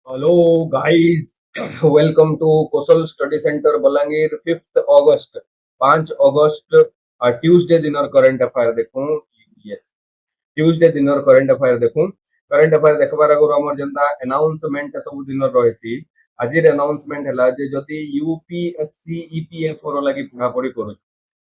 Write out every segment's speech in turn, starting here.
Hello guys, welcome to Kosal Study Center Balangir 5th August 5 August Tuesday दिनर current affair देखूं yes Tuesday दिनर current affair देखूं current affair देखबार आगु हमर जनता announcement सब दिनर रहसी आजिर announcement हला जे जदी UPSC EPFO रो लागि पढापढी करू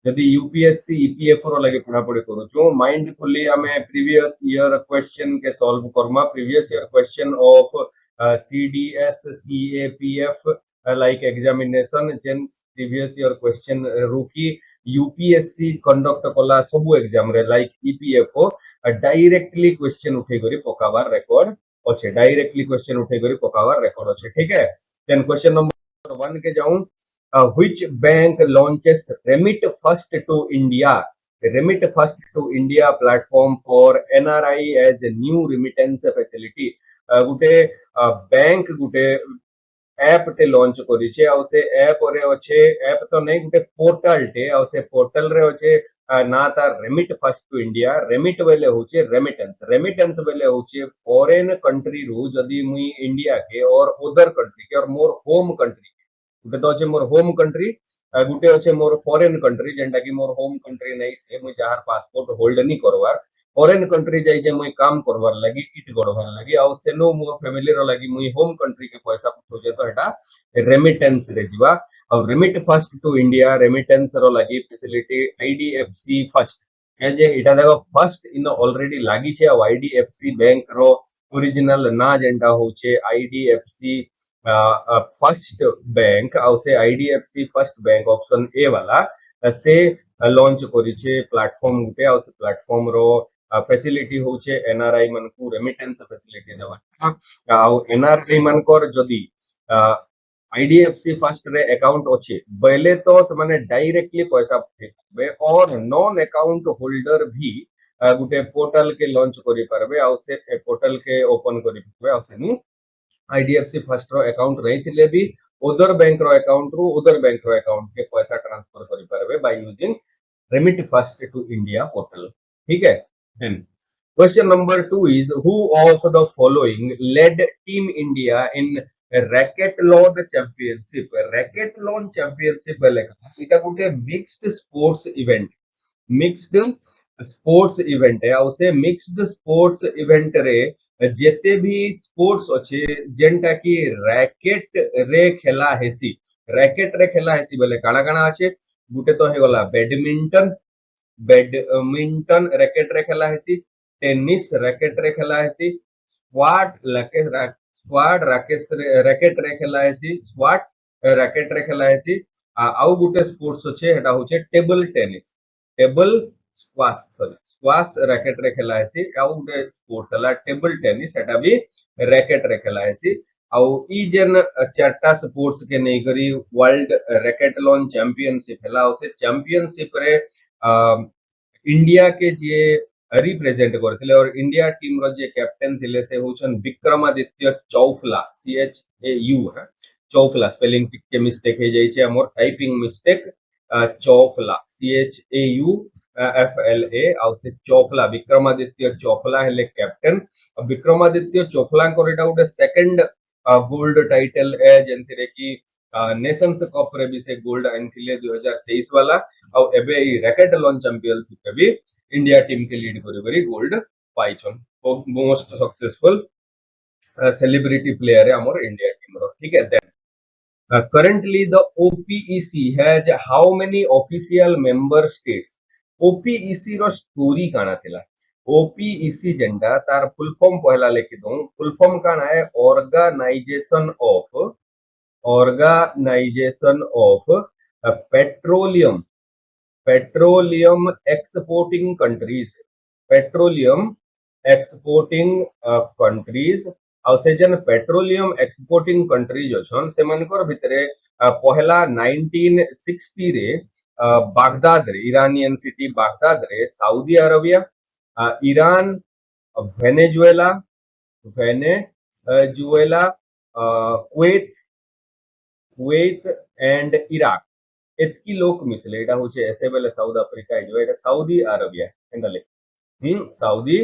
ଯଦି यूपीएससी ईपीएफओ रो लागि पढापढी करू माइंडफुली हमें प्रीवियस ईयर क्वेश्चन के सॉल्व करमा previous year question of CDS CAPF like examination जेन प्रीवियस ईयर क्वेश्चन रुकी यूपीएससी कंडक्ट कला सब एग्जाम रे लाइक ईपीएफओ डायरेक्टली क्वेश्चन उठे करी पकावार रेकॉर्ड अच्छे डायरेक्टली क्वेश्चन उठे करी पकावार रेकॉर्ड अच्छे ठीक है देन क्वेश्चन नंबर 1 के जाऊं which bank launches remit first to india remit first to india platform for nri as a new remittance facility Gute bank Gute app टे लॉन्च करी छे और से ऐप रे अच्छे ऐप तो नहीं गुटे पोर्टल टे और से पोर्टल रे अच्छे ना तार remit first to India remit वेले होचे रेमिटेंस वेले होचे फॉरेन कंट्री रु जदी मुई इंडिया के और अदर कंट्री के और मोर होम कंट्री गुटे तो अच्छे मोर होम कंट्री गुटे अच्छे मोर फॉरेन कंट्री जेंटा की मोर होम कंट्री नहीं से मुई जहार पासपोर्ट होल्ड नहीं करवार फॉरेन कंट्री जाई जे मुई काम करवार लागि इट गड़वार लागि आ सेनो मो फैमिली रो लागि मुई होम कंट्री के पैसा पठोजे तो एटा रेमिटेंस रे जीवा और remit first to India remittance रो लागि फैसिलिटी आईडीएफसी फर्स्ट ए जे इटा देखो फर्स्ट इन ऑलरेडी लागी छे आईडीएफसी बैंक रो ओरिजिनल ना जेंटा होचे आईडीएफसी फर्स्ट बैंक आउ से IDFC first bank option A वाला से लॉन्च करी छे प्लेटफॉर्म गुटे आउ से प्लेटफॉर्म रो फैसिलिटी होचे एनआरआई मन को रेमिटेंस फैसिलिटी देवा आउ एनआरआई मन कर जदी आईडीएफसी फर्स्ट रे अकाउंट अच्छे बेले तो से माने डायरेक्टली पैसा पठेबे और नॉन अकाउंट होल्डर भी गुटे पोर्टल के लॉन्च करी परबे आउ से पोर्टल के ओपन करी परबे आउ से आईडीएफसी फर्स्ट रो अकाउंट रही थिले भी उधर बैंक रो अकाउंट रो उधर बैंक रो अकाउंट के पैसा ट्रांसफर करि परबे by using remit first to India portal ठीक है then question number 2 is who of the following led team India in racketlon championship बेले इटा गुटे मिक्स्ड स्पोर्ट्स इवेंट है और से मिक्स्ड स्पोर्ट्स इवेंट रे जेते भी स्पोर्ट्स अच्छे जेंटा की रैकेट रे खेला हेसी बोले काना काना अच्छे गुटे तो हे गला बैडमिंटन रैकेट रे खेला हेसी टेनिस रैकेट रे खेला हेसी स्क्वाड रैकेट रे खेला हेसी स्वाट रैकेट रे खेला हेसी आउ गुटे स्पोर्ट्स अच्छे हेटा होचे टेबल स्क्वाश रैकेट रे खेला हेसी आउ गुटे स्पोर्ट्स हला टेबल टेनिस एटा भी रैकेट रे खेला हेसी आउ ई जेन चारटा स्पोर्ट्स के नै करी वर्ल्ड रैकेटलॉन चैंपियनशिप हला से चैंपियनशिप रे इंडिया के जे रिप्रेजेंट करथिले और इंडिया टीम रो जे कैप्टन थिले से होछन विक्रमादित्य चौफला CHAU है चौफला स्पेलिंग के मिस्टेक हे जाय छै हमर टाइपिंग मिस्टेक चौफला CHAU FLA आउ से चौफला विक्रमादित्य चौफला हेले कैप्टन विक्रमादित्य चौफला को एटा उटे सेकंड गोल्ड टाइटल ए जेंथिरे की नेशंस कप रे भी से गोल्ड आनथिले 2023 वाला और एबे ई रैकेटलॉन चैंपियनशिप रे भी इंडिया टीम के लीड करी करी गोल्ड पाइछन मोस्ट सक्सेसफुल सेलिब्रिटी प्लेयर है हमर इंडिया टीम रो ठीक है then currently the OPEC has how many official member states OPEC row story काना थिला OPEC जेंडा तार फुल फॉर्म पहला लेखि दूं फुल फॉर्म काना है organisation of petroleum petroleum exporting countries petroleum exporting countries और से जन पेट्रोलियम एक्सपोर्टिंग कंट्रीज अछन से मनकर भितरे पहला 1960 रे बागदाद रे इरानियन सिटी बागदाद रे Saudi Arabia Iran Venezuela Venezuela Kuwait Kuwait and Iraq एतकी लोक मिसले एटा होचे एसे बेले साउथ अफ्रीका जो एटा सऊदी अरेबिया एंडले Saudi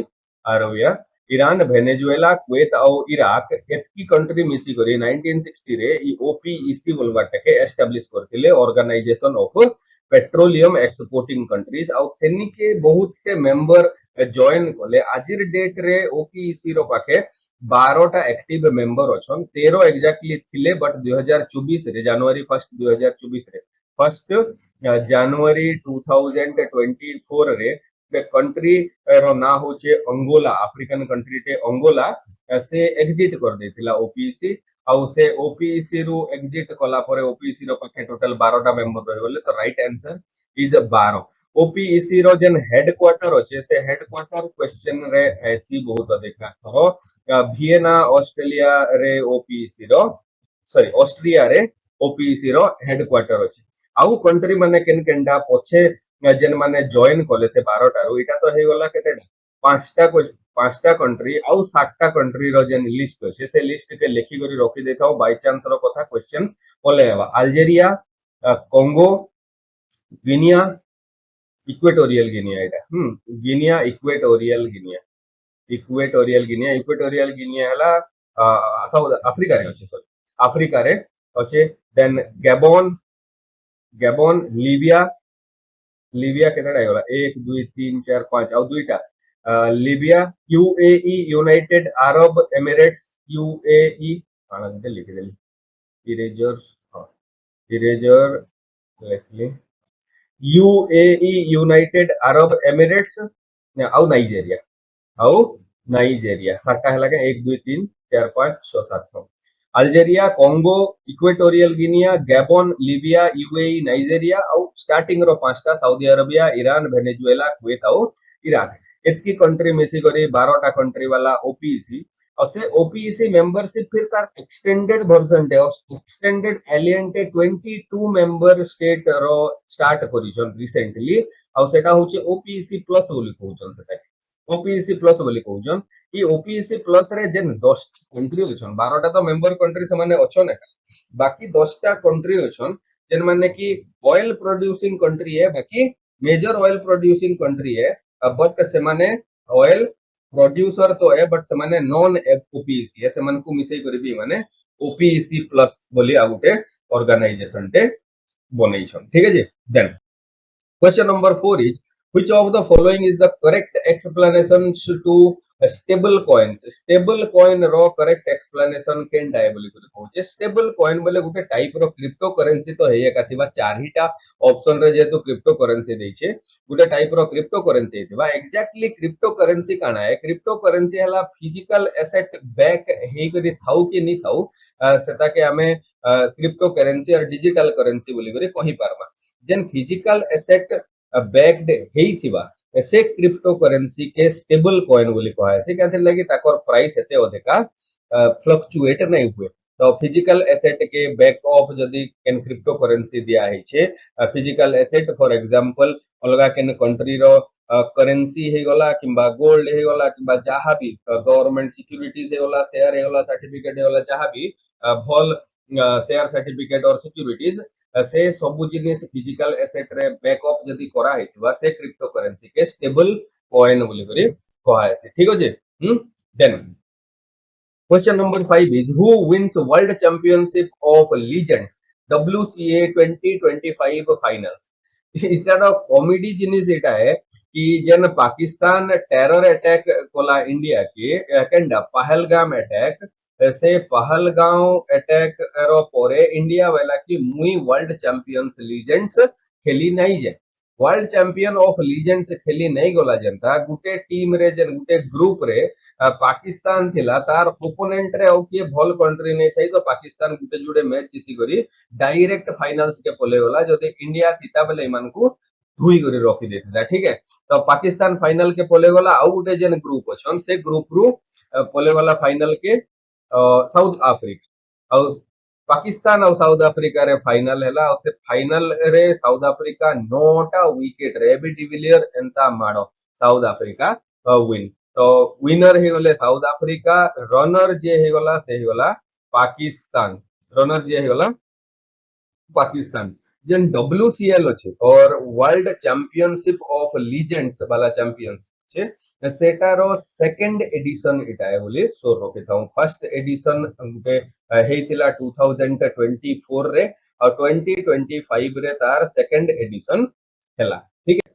Arabia Iran Venezuela Kuwait और इराक एतकी कंट्री मिसी करी 1960 रे ई ओपीईसी बोलबाटे के एस्टैब्लिश करथिले organisation of petroleum exporting countries और सेनी के बहुत के मेंबर जॉइन कले आजिर डेट रे ओपीईसी रो पाखे 12टा एक्टिव मेंबर अछन 13 एग्जैक्टली थिले बट 2024 रे जनवरी 1 2024 रे फर्स्ट जनवरी 2024 रे कंट्री रो ना होचे अंगोला अफ्रीकन कंट्री टे अंगोला से एग्जिट कर देथिला ओपीईसी ଆଉ ସେ ଓପିଇସି ରୁ ଏକ୍ଜିଟ କଲା ପରେ ଓପିଇସି ର ପାଖେ ଟୋଟାଲ 12ଟା ମେମ୍बर ରହିଗଲେ ତ ରାଇଟ ଆନ୍ସର ଇଜ 12 ओपीईसी रो जेन हेडक्वार्टर अच्छे से हेडक्वार्टर क्वेश्चन रे ऐसी बहुत अधिक थरो वियना ऑस्ट्रेलिया रे ओपीईसी रो सॉरी ऑस्ट्रिया रे ओपीईसी रो हेडक्वार्टर अच्छे आउ कंट्री माने केन केनडा पछे जेन माने जॉइन कले से 12टा रो इटा तो हे गला केतेडा पांचटा कंट्री आउ 7टा कंट्री रो जेन लिस्ट अच्छे से लिस्ट के लेखि करी रखि देथाओ बाय चांस रो कथा क्वेश्चन पले हवा Algeria Congo Guinea equatorial Guinea एटा गिनिया इक्वेटोरियल गिनिया हला साउथ अफ्रीका रे अछि सॉरी अफ्रीका रे अछि देन गैबोन लिबिया केतडा आइगला 1 2 3 4 5 और दुईटा Libya UAE United Arab Emirates UAE आना दे लिख देली इरेजर लेखली यूएई यूनाइटेड अरब एमिरेट्स ଆଉ नाइजेरिया 7टा हला के 1 2 3 4 5 6 7 Algeria Congo equatorial Guinea Gabon Libya UAE Nigeria और स्टार्टिंग रो 5टा Saudi Arabia Iran Venezuela Kuwait और इराक एतकी कंट्री मिसी करी 12टा कंट्री वाला ओपीईसी और से ओपीईसी मेंबरशिप फिर तार एक्सटेंडेड वर्जन डे एक्सटेंडेड एलियंटे 22 मेंबर स्टेट रो स्टार्ट करिसन रिसेंटली और सेटा होचे ओपीईसी प्लस बोली कहउछन सेटा ओपीईसी प्लस बोली कहउछन ई ओपीईसी प्लस रे जेन 10 कंट्री अछन 12टा तो मेंबर कंट्री से माने अछन बाकी 10टा कंट्री अछन जेन माने की ऑयल प्रोड्यूसिंग कंट्री है बाकी मेजर ऑयल प्रोड्यूसिंग कंट्री है बट से माने ऑयल प्रोड्यूसर तो है बट से माने नॉन ओपीईसी है से मन को मिसई करबी माने ओपीईसी प्लस बोली आ गुटे ऑर्गेनाइजेशन टे बनेइछन ठीक है जी then question number 4 is which of the following is the correct explanation to stable coins stable coin row correct explanation cane di बोली को कहूचे stable coin बोले गुटे टाइप रो क्रिप्टो करेंसी तो है एका थिबा चारहीटा ऑप्शन रे जेतु क्रिप्टो करेंसी दैछे गुटे टाइप रो crypto currency थिबा exactly crypto currency काना है क्रिप्टो करेंसी हला फिजिकल एसेट बैक हे करी थाउ कि नि थाउ सेता के हमें क्रिप्टो करेंसी और डिजिटल करेंसी बोली करे कहि पारमा जेन फिजिकल एसेट बैक्ड हेइथिबा से क्रिप्टो करेंसी के स्टेबल कॉइन बोली कहा से कहते लगी ताकर प्राइस एते अधिका फ्लक्चुएट नहीं हुए तो फिजिकल एसेट के बैक ऑफ जदी केन क्रिप्टो करेंसी दिया है छे फिजिकल एसेट फॉर एग्जांपल अलगा केन कंट्री रो करेंसी हे गला किबा गोल्ड हे गला किबा जहा भी गवर्नमेंट सिक्योरिटीज हे गला शेयर हे गला सर्टिफिकेट हे गला जहा भी भल शेयर सर्टिफिकेट और सिक्योरिटीज से सब जिनिस फिजिकल एसेट रे बैकअप जदी करा हेतिबा से क्रिप्टो करेंसी के स्टेबल कॉइन बोली करी कहा है ठीक अछि then question number 5 is who wins world championship of legends WCA 2025 finals इतार comedy जिनिस एटा है कि जन Pakistan terror attack Cola India के केंडा पहलगाम अटैक से पहलगांव अटैक रो परे इंडिया वाला की मुई वर्ल्ड चैंपियंस लीजेंड्स खेली नहीं जे वर्ल्ड चैंपियन ऑफ लीजेंड्स खेली नहीं गला जनता गुटे टीम रे जन गुटे ग्रुप रे पाकिस्तान थिला तार ओपोनेंट रे औ के भल कंट्री नहीं थई तो पाकिस्तान गुटे जुड़े मैच जीती करी डायरेक्ट फाइनल्स के पले गला जदि इंडिया थिता बेले मन को धुई करी रखी देथिला ठीक है तो पाकिस्तान फाइनल के पले गला आउ गुटे जन ग्रुप अछन से ग्रुप रु पले गला फाइनल के साउथ अफ्रीका और पाकिस्तान और साउथ अफ्रीका रे फाइनल हैला और से फाइनल रे साउथ अफ्रीका 9टा विकेट रे बी डिविलियर एंता माडो साउथ अफ्रीका विन तो विनर हे गले साउथ अफ्रीका रनर जे हे गला से हे गला पाकिस्तान रनर जे हे गला पाकिस्तान जेन डब्ल्यूसीएल अछि और वर्ल्ड चैंपियनशिप ऑफ लीजेंड्स वाला चैंपियंस छे सेटारो सेकंड एडिशन इटा है बोली सो रखि थाउ फर्स्ट एडिशन गुटे हेतिला 2024 रे और 2025 रे तार सेकंड एडिशन हैला ठीक है।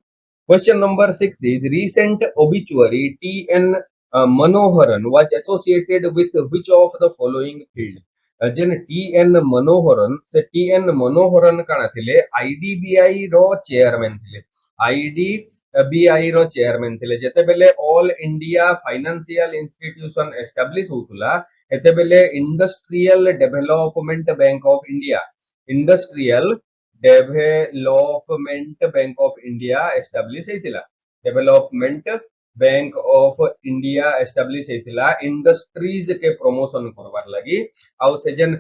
Question number 6 is recent obituary T.N. Manoharan was associated with which of the following field? जेन T.N. मनोहरन से T.N. मनोहरन काना थिले IDBI रो चेयरमैन थिले IDBI रो चेयरमैन थिले जेते बेले all India financial institution establish होतुला एते बेले Industrial Development bank of India Industrial Development bank of India establish हेतिला development bank of India establish हेतिला इंडस्ट्रीज के प्रमोशन करवार लगी आउ से जन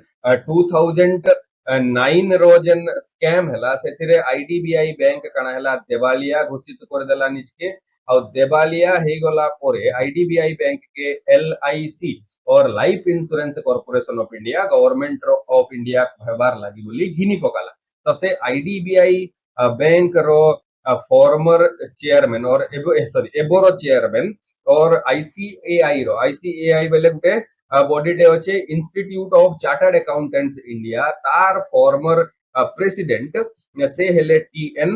2009 रो जन स्कैम हला सेथिरे आईडीबीआई बैंक कणा हला देवालिया घोषित कर देला निजके और देवालिया हे गला परे आईडीबीआई बैंक के एलआईसी और life insurance corporation of India government of India कहबार लगी बोली घिनी पकाला तो से आईडीबीआई बैंक रो फॉर्मर चेयरमैन और सॉरी एबोरो चेयरमैन और आईसीएआई बेले गुटे बॉडी डे होचे institute of chartered accountants India तार फॉर्मर प्रेसिडेंट से हेले टीएन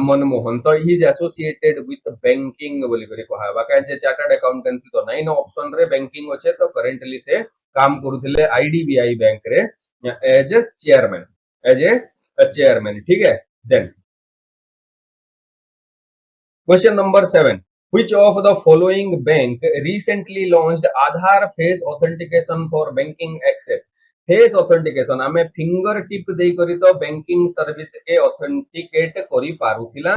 मनमोहन तो he is associated with banking बोली करी कहबा का जे चार्टर्ड अकाउंटेंसी तो नाइन ऑप्शन रे बैंकिंग होचे तो करेंटली से काम करूथिले आईडीबीआई बैंक रे as chairman as a chairman ठीक है। Then question number 7 which of the following bank recently launched Aadhaar face authentication for banking access face authentication आमे फिंगर टिप दे करी तो बैंकिंग सर्विस के ऑथेंटिकेट करी पारुथिला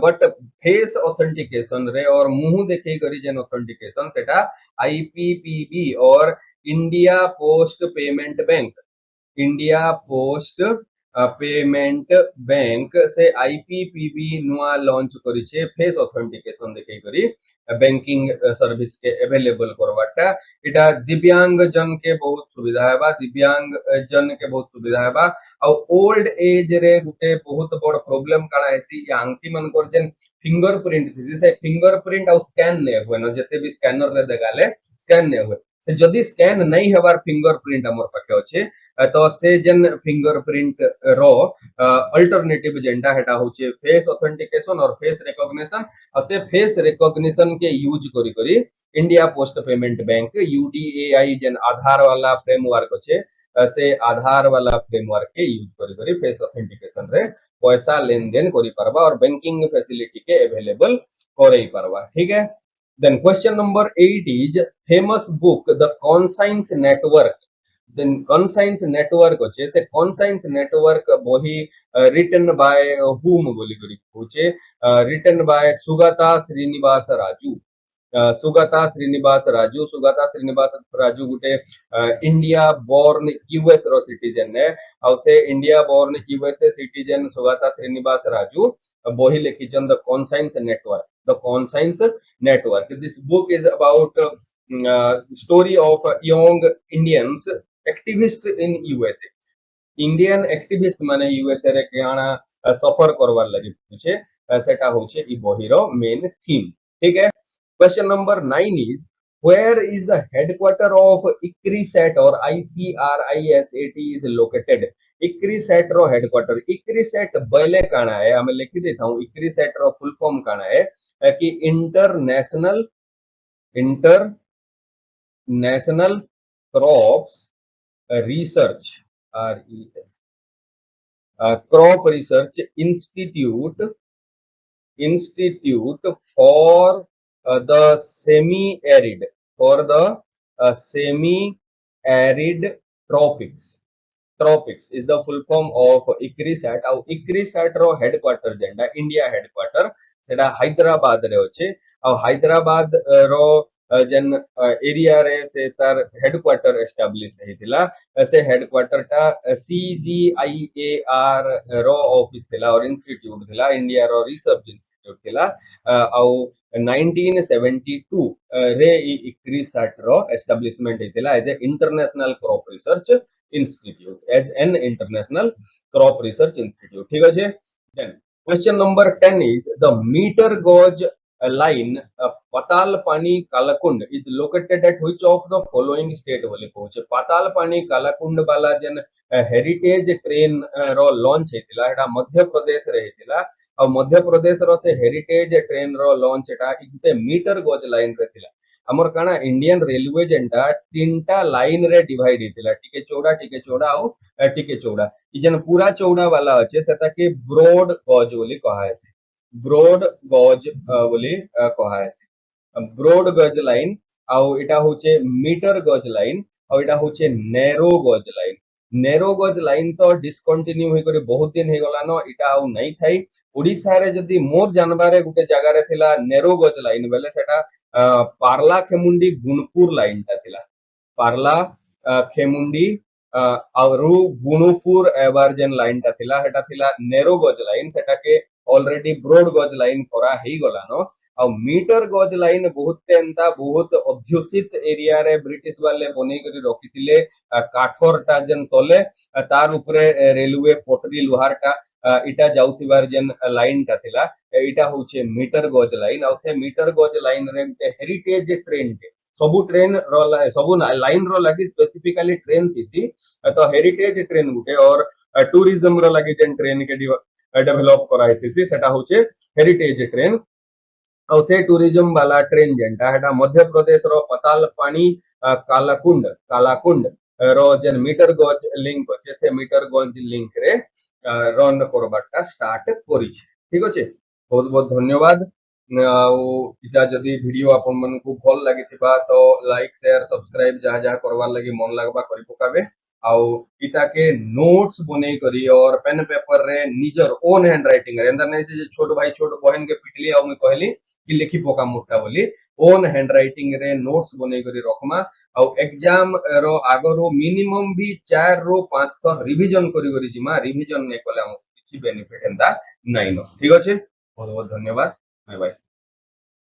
बट फेस ऑथेंटिकेशन रे और मुंह देखै करी जेन ऑथेंटिकेशन सेटा आईपीपीबी और India post payment payment bank से आईपीपीबी नुआ लॉन्च करी छे फेस ऑथेंटिकेशन देखै करी बैंकिंग सर्विस के अवेलेबल करवाटा इटा दिव्यांग जन के बहुत सुविधा है बा दिव्यांग जन के बहुत सुविधा है बा और ओल्ड एज रे गुटे बहुत बड़ प्रॉब्लम काना हैसी आंगठी मन कर जेन फिंगरप्रिंट थिसी से फिंगरप्रिंट और स्कैन ने होय न जते भी स्कैनर रे देगाले स्कैन ने होय से जदी स्कैन नहीं हेबार फिंगरप्रिंट हमर पाखे अछि तो से जन फिंगरप्रिंट रो अल्टरनेटिव जेंडा हेटा होचे फेस ऑथेंटिकेशन और फेस रिकॉग्निशन और से फेस रिकॉग्निशन के यूज करी करी India post payment bank यूडीएआई Jan Aadhaar वाला फ्रेमवर्क अछि से आधार वाला फ्रेमवर्क के यूज करी करी फेस ऑथेंटिकेशन रे पैसा लेन देन करी परबा और बैंकिंग फैसिलिटी के अवेलेबल करई परबा ठीक है। Then question number 8 is famous book The Conscience Network. Then Conscience Network होचे से Conscience Network बही written by whom बोली करी होचे written by सुगता श्रीनिवास राजू सुगता श्रीनिवास राजू गुटे इंडिया बोर्न यूएस रो सिटीजन ने और से India born USA citizen Sugata Srinivas Raju बही लिखिजन the conscience network this book is about story of young Indians activist in USA Indian activist माने यूएसए रे केना सफर करवार लागि पूछे सेटा होचे ई बहिरो मेन थीम ठीक है। Question number 9 is where is the headquarter of ICRISAT or ICRISAT is located? ICRISAT रो हेडक्वार्टर ICRISAT बले काना है हमें लिख देता हूं ICRISAT रो फुल फॉर्म काना है कि international crops research RES crop research institute for the semi-arid tropics is the full form of ICRISAT और ICRISAT रो हेडक्वार्टर जेंडा इंडिया हेडक्वार्टर सेटा हैदराबाद रे होचे और हैदराबाद रो जन एरिया रे से तार हेडक्वार्टर एस्टैब्लिश हेतिला से हेडक्वार्टर टा CGIAR रो ऑफिस थिला और इंस्टीट्यूट थिला इंडिया रो रिसर्च इंस्टीट्यूट थिला और 1972 रे ICRISAT रो एस्टैब्लिशमेंट हेतिला as a international crop research institute ठीक अछि। Then question number 10 is the meter gauge line Patal Pani Kalakund is located at which of the following state बोले कहूचे Patal Pani Kalakund वाला जेन heritage train रो launch हेतिला एटा मध्य प्रदेश रे हेतिला और मध्य प्रदेश रो से heritage train रो launch एटा इते metre गज line रे थिला हमर काना इंडियन रेलवे जेंटा तीनटा लाइन रे डिवाइड हेतिला टिके चौड़ा और टिके चौड़ा ई जेन पूरा चौड़ा वाला अछि सेता के ब्रॉड गज बोली कहा है ब्रॉड गज बोली कहा है ब्रॉड गज लाइन आउ एटा होचे मीटर गज लाइन और एटा होचे नैरो गज लाइन नेरो गज लाइन तो डिस्कंटिन्यू होई करे बहुत दिन हे गला न इटा आउ नहीं थाई ओडिसा रे जदी मोर जानबारे गुटे जगह रे थिला नेरो गज लाइन बेले सेटा पारला खेमुंडी गुणपुर लाइन ता थिला पारला खेमुंडी आरु गुणपुर एवर्जन लाइन ता थिला हेटा थिला नेरो गज लाइन सेटा के ऑलरेडी ब्रॉड गज लाइन करा हेई गला न और मीटर गज लाइन बहुत एंता बहुत अध्युषित एरिया रे ब्रिटिश वाले बनै करी रखिथिले काठर टा जन तले तार ऊपर रेलवे पटरी लोहार टा इटा जाउथिबार जेन लाइन टा थिला इटा होचे मीटर गज लाइन और से मीटर गज लाइन रे हेरिटेज ट्रेन के सबु ट्रेन रो सबु लाइन रो लगी स्पेसिफिकली ट्रेन थीसी तो हेरिटेज ट्रेन गुटे और टूरिज्म रो लगी जेन ट्रेन के डेवलप कराई थीसी सेटा होचे हेरिटेज ट्रेन और से टूरिज्म वाला ट्रेन जेंटा हेटा मध्य प्रदेश रो पताल पानी कालाकुंड रो जेन मीटर गज लिंक अछि से मीटर गज लिंक रे रन करबाटा स्टार्ट करी छै ठीक अछि बहुत बहुत धन्यवाद इटा जदी वीडियो आपन मन को भल लागि थिबा तो लाइक शेयर सब्सक्राइब जहा जहा करवार लागि मन लागबा करि पकाबे आउ इटा के नोट्स बनै करी और पेन पेपर रे निजर ओन हैंड राइटिंग रे अंदर नै से छोट भाई छोट बहन के पिटली आ मैं कहली कि लिखी पका मोटा बोली ओन हैंड राइटिंग रे नोट्स बनै करी रखमा आउ एग्जाम रो आगरो मिनिमम भी 4 रो 5 थर रिवीजन करी जिमा रिवीजन नै कले हम किछि बेनिफिट एंदा नै न ठीक अछि बहुत बहुत धन्यवाद बाय बाय।